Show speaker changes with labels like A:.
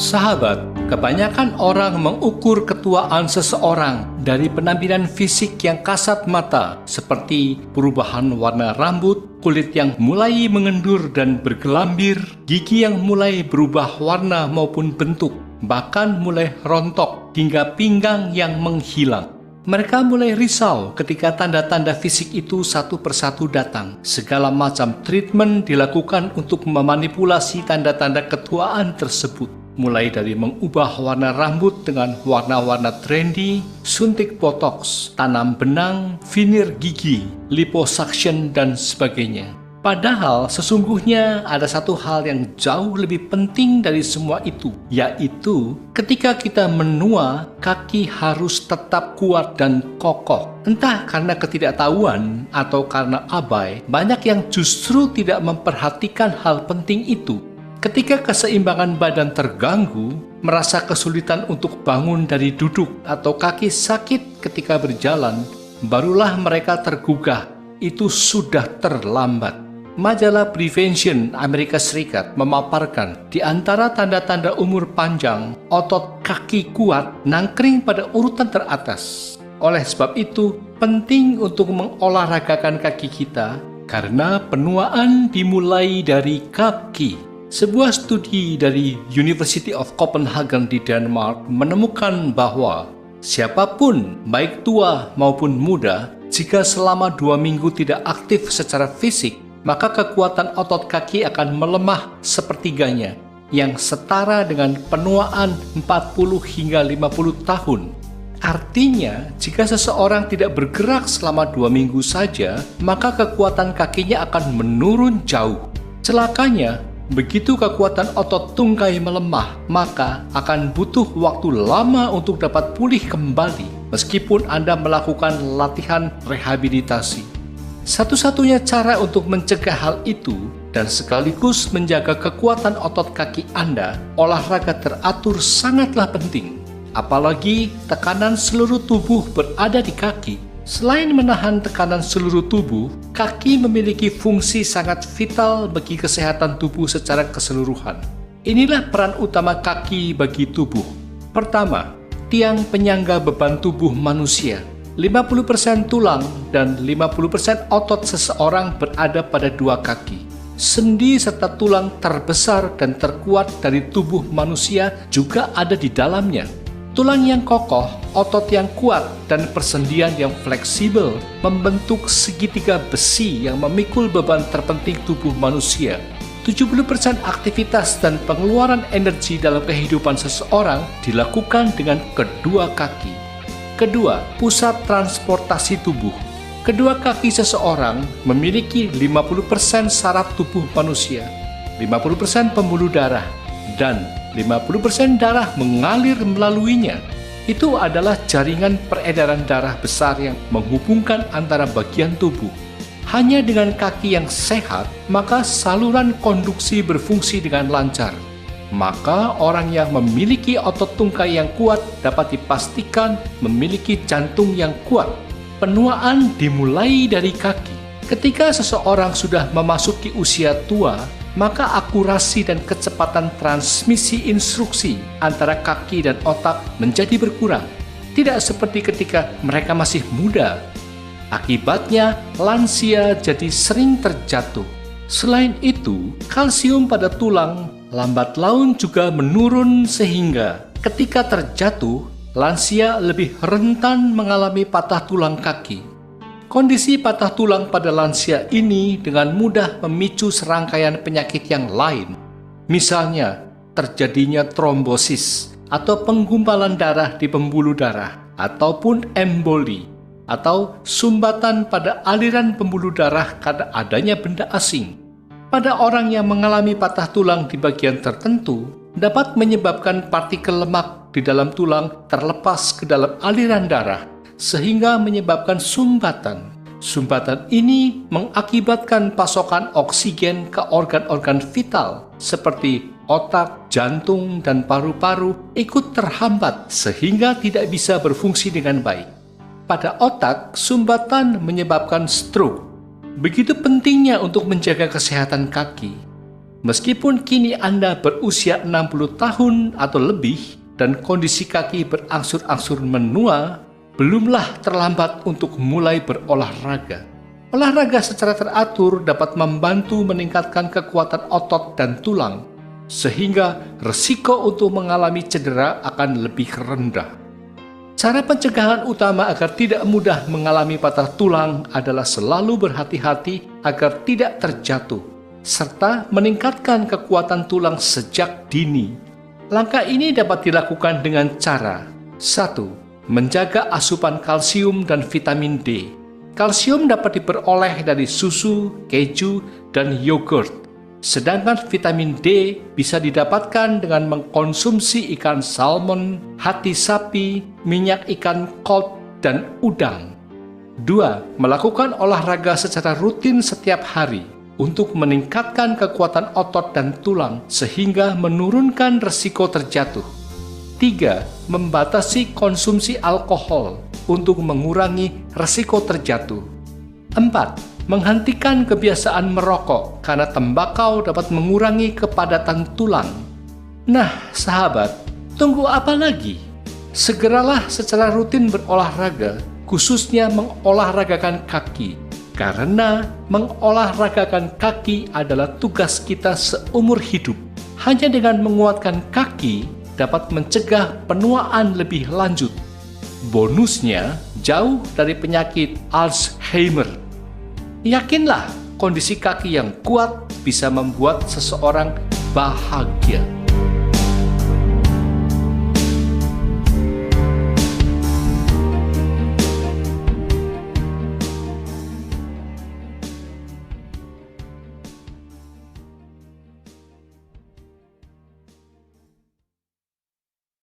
A: Sahabat, kebanyakan orang mengukur ketuaan seseorang dari penampilan fisik yang kasat mata, seperti perubahan warna rambut, kulit yang mulai mengendur dan bergelambir, gigi yang mulai berubah warna maupun bentuk, bahkan mulai rontok hingga pinggang yang menghilang. Mereka mulai risau ketika tanda-tanda fisik itu satu persatu datang. Segala macam treatment dilakukan untuk memanipulasi tanda-tanda ketuaan tersebut. Mulai dari mengubah warna rambut dengan warna-warna trendy, suntik botox, tanam benang, veneer gigi, liposuction, dan sebagainya. Padahal sesungguhnya ada satu hal yang jauh lebih penting dari semua itu, yaitu ketika kita menua, kaki harus tetap kuat dan kokoh. Entah karena ketidaktahuan atau karena abai, banyak yang justru tidak memperhatikan hal penting itu. Ketika keseimbangan badan terganggu, merasa kesulitan untuk bangun dari duduk atau kaki sakit ketika berjalan, barulah mereka tergugah. Itu sudah terlambat. Majalah Prevention Amerika Serikat memaparkan di antara tanda-tanda umur panjang, otot kaki kuat nangkring pada urutan teratas. Oleh sebab itu, penting untuk mengolahragakan kaki kita karena penuaan dimulai dari kaki. Sebuah studi dari University of Copenhagen di Denmark menemukan bahwa siapapun, baik tua maupun muda, jika selama 2 minggu tidak aktif secara fisik, maka kekuatan otot kaki akan melemah sepertiganya, yang setara dengan penuaan 40 hingga 50 tahun. Artinya, jika seseorang tidak bergerak selama 2 minggu saja, maka kekuatan kakinya akan menurun jauh. Celakanya, begitu kekuatan otot tungkai melemah, maka akan butuh waktu lama untuk dapat pulih kembali, meskipun Anda melakukan latihan rehabilitasi. Satu-satunya cara untuk mencegah hal itu dan sekaligus menjaga kekuatan otot kaki Anda, olahraga teratur sangatlah penting. Apalagi tekanan seluruh tubuh berada di kaki. Selain menahan tekanan seluruh tubuh, kaki memiliki fungsi sangat vital bagi kesehatan tubuh secara keseluruhan. Inilah peran utama kaki bagi tubuh. Pertama, tiang penyangga beban tubuh manusia. 50% tulang dan 50% otot seseorang berada pada 2 kaki. Sendi serta tulang terbesar dan terkuat dari tubuh manusia juga ada di dalamnya. Tulang yang kokoh, otot yang kuat, dan persendian yang fleksibel membentuk segitiga besi yang memikul beban terpenting tubuh manusia. 70% aktivitas dan pengeluaran energi dalam kehidupan seseorang dilakukan dengan kedua kaki. Kedua, pusat transportasi tubuh. Kedua kaki seseorang memiliki 50% saraf tubuh manusia, 50% pembuluh darah, dan 50% darah mengalir melaluinya. Itu adalah jaringan peredaran darah besar yang menghubungkan antara bagian tubuh. Hanya dengan kaki yang sehat, maka saluran konduksi berfungsi dengan lancar. Maka orang yang memiliki otot tungkai yang kuat dapat dipastikan memiliki jantung yang kuat. Penuaan dimulai dari kaki. Ketika seseorang sudah memasuki usia tua, maka akurasi dan kecepatan transmisi instruksi antara kaki dan otak menjadi berkurang. Tidak seperti ketika mereka masih muda. Akibatnya, lansia jadi sering terjatuh. Selain itu, kalsium pada tulang lambat laun juga menurun sehingga ketika terjatuh, lansia lebih rentan mengalami patah tulang kaki. Kondisi patah tulang pada lansia ini dengan mudah memicu serangkaian penyakit yang lain. Misalnya, terjadinya trombosis atau penggumpalan darah di pembuluh darah, ataupun emboli, atau sumbatan pada aliran pembuluh darah karena adanya benda asing. Pada orang yang mengalami patah tulang di bagian tertentu, dapat menyebabkan partikel lemak di dalam tulang terlepas ke dalam aliran darah, sehingga menyebabkan sumbatan. Sumbatan ini mengakibatkan pasokan oksigen ke organ-organ vital, seperti otak, jantung, dan paru-paru ikut terhambat, sehingga tidak bisa berfungsi dengan baik. Pada otak, sumbatan menyebabkan stroke. Begitu pentingnya untuk menjaga kesehatan kaki. Meskipun kini Anda berusia 60 tahun atau lebih dan kondisi kaki berangsur-angsur menua, belumlah terlambat untuk mulai berolahraga. Olahraga secara teratur dapat membantu meningkatkan kekuatan otot dan tulang, sehingga resiko untuk mengalami cedera akan lebih rendah. Cara pencegahan utama agar tidak mudah mengalami patah tulang adalah selalu berhati-hati agar tidak terjatuh, serta meningkatkan kekuatan tulang sejak dini. Langkah ini dapat dilakukan dengan cara 1. Menjaga asupan kalsium dan vitamin D. Kalsium dapat diperoleh dari susu, keju, dan yogurt. Sedangkan vitamin D bisa didapatkan dengan mengkonsumsi ikan salmon, hati sapi, minyak ikan cod, dan udang. 2. Melakukan olahraga secara rutin setiap hari untuk meningkatkan kekuatan otot dan tulang sehingga menurunkan resiko terjatuh. 3. Membatasi konsumsi alkohol untuk mengurangi resiko terjatuh. 4. Menghentikan kebiasaan merokok karena tembakau dapat mengurangi kepadatan tulang. Nah, sahabat, tunggu apa lagi? Segeralah secara rutin berolahraga, khususnya mengolahragakan kaki. Karena mengolahragakan kaki adalah tugas kita seumur hidup. Hanya dengan menguatkan kaki dapat mencegah penuaan lebih lanjut. Bonusnya, jauh dari penyakit Alzheimer. Yakinlah, kondisi kaki yang kuat bisa membuat seseorang bahagia.